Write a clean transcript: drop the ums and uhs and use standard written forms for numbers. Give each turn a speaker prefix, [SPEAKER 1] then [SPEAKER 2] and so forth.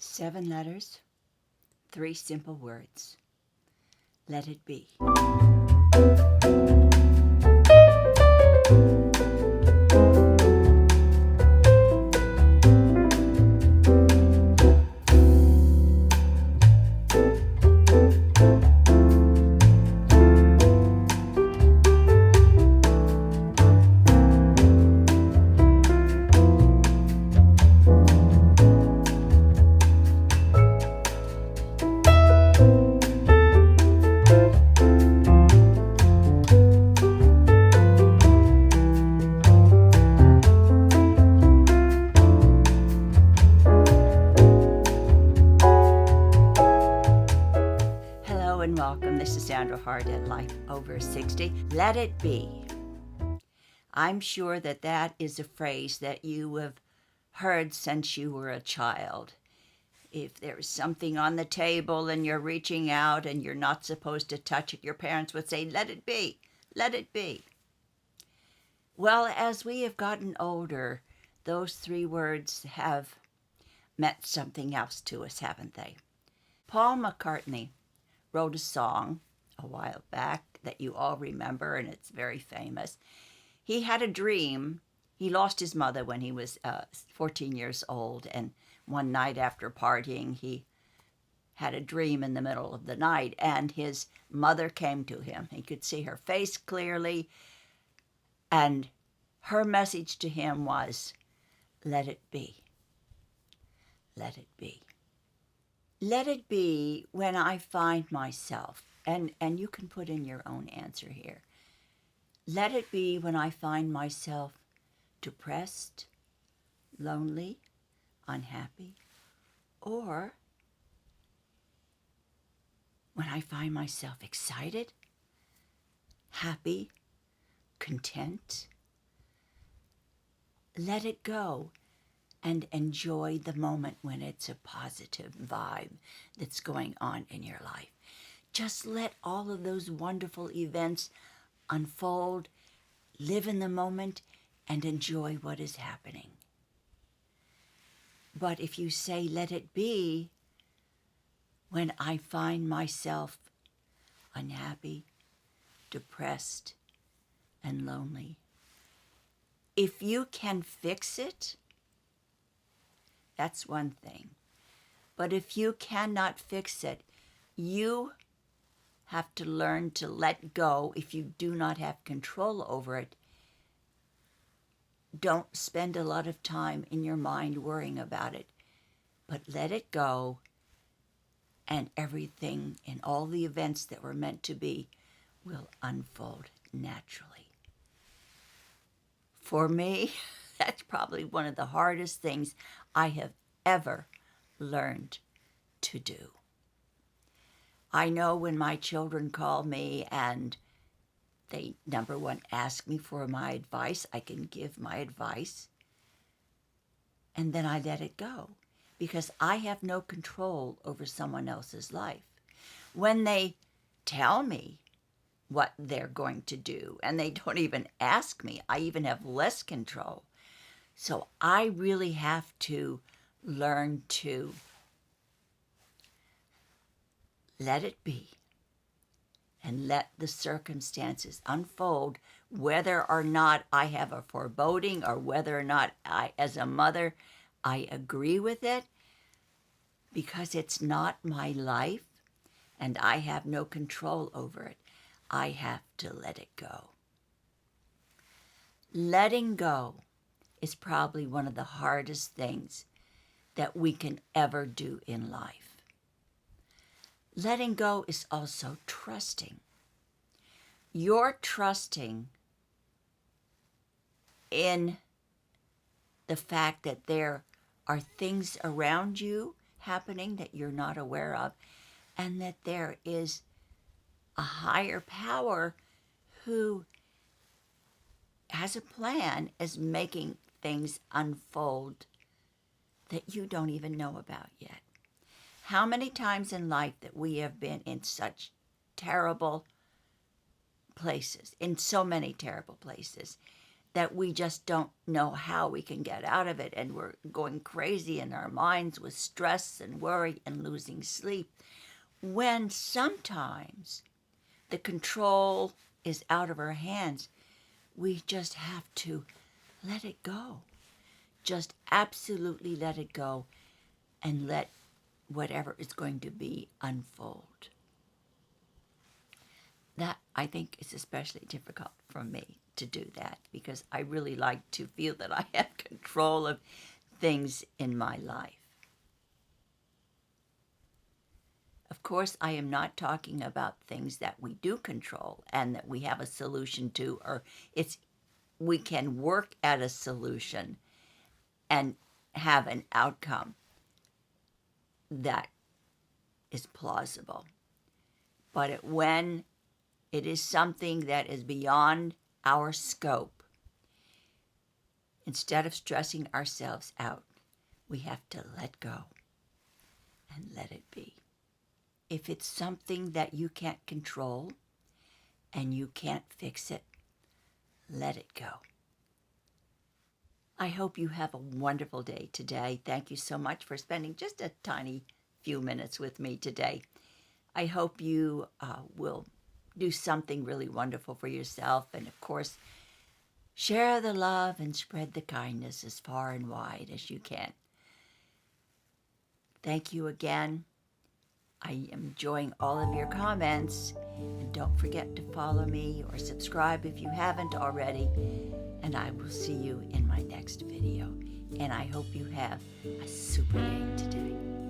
[SPEAKER 1] 7 letters, 3 simple words. Let it be. And welcome. This is Sandra, Hart at Life Over 60. Let it be. I'm sure that is a phrase that you have heard since you were a child. If there's something on the table and you're reaching out and you're not supposed to touch it, your parents would say, let it be, let it be. Well, as we have gotten older, those 3 words have meant something else to us, haven't they? Paul McCartney wrote a song a while back that you all remember, and it's very famous. He had a dream. He lost his mother when he was 14 years old, and one night after partying, he had a dream in the middle of the night, and his mother came to him. He could see her face clearly, and her message to him was, let it be. Let it be. Let it be when I find myself, and you can put in your own answer here. Let it be when I find myself depressed, lonely, unhappy, or when I find myself excited, happy, content. Let it go. And enjoy the moment when it's a positive vibe that's going on in your life. Just let all of those wonderful events unfold, live in the moment, and enjoy what is happening. But if you say, let it be, when I find myself unhappy, depressed, and lonely, if you can fix it, that's one thing. But if you cannot fix it, you have to learn to let go if you do not have control over it. Don't spend a lot of time in your mind worrying about it, but let it go, and everything and all the events that were meant to be will unfold naturally. For me, that's probably one of the hardest things I have ever learned to do. I know when my children call me and they, number one, ask me for my advice, I can give my advice, and then I let it go because I have no control over someone else's life. When they tell me what they're going to do and they don't even ask me, I even have less control. So I really have to learn to let it be and let the circumstances unfold, whether or not I have a foreboding or whether or not I, as a mother, I agree with it, because it's not my life and I have no control over it. I have to let it go. Letting go is probably one of the hardest things that we can ever do in life. Letting go is also trusting. You're trusting in the fact that there are things around you happening that you're not aware of, and that there is a higher power who has a plan, is making things unfold that you don't even know about yet. How many times in life that we have been in such terrible places, in so many terrible places, that we just don't know how we can get out of it, and we're going crazy in our minds with stress and worry and losing sleep, when sometimes the control is out of our hands. We just have to let it go. Just absolutely let it go and let whatever is going to be unfold. That, I think, is especially difficult for me to do that, because I really like to feel that I have control of things in my life. Of course, I am not talking about things that we do control and that we have a solution to, or we can work at a solution and have an outcome that is plausible. But when it is something that is beyond our scope, instead of stressing ourselves out, we have to let go and let it be. If it's something that you can't control and you can't fix it, let it go. I hope you have a wonderful day today. Thank you so much for spending just a tiny few minutes with me today. I hope you will do something really wonderful for yourself. And of course, share the love and spread the kindness as far and wide as you can. Thank you again. I am enjoying all of your comments. And don't forget to follow me or subscribe if you haven't already. And I will see you in my next video. And I hope you have a super day today.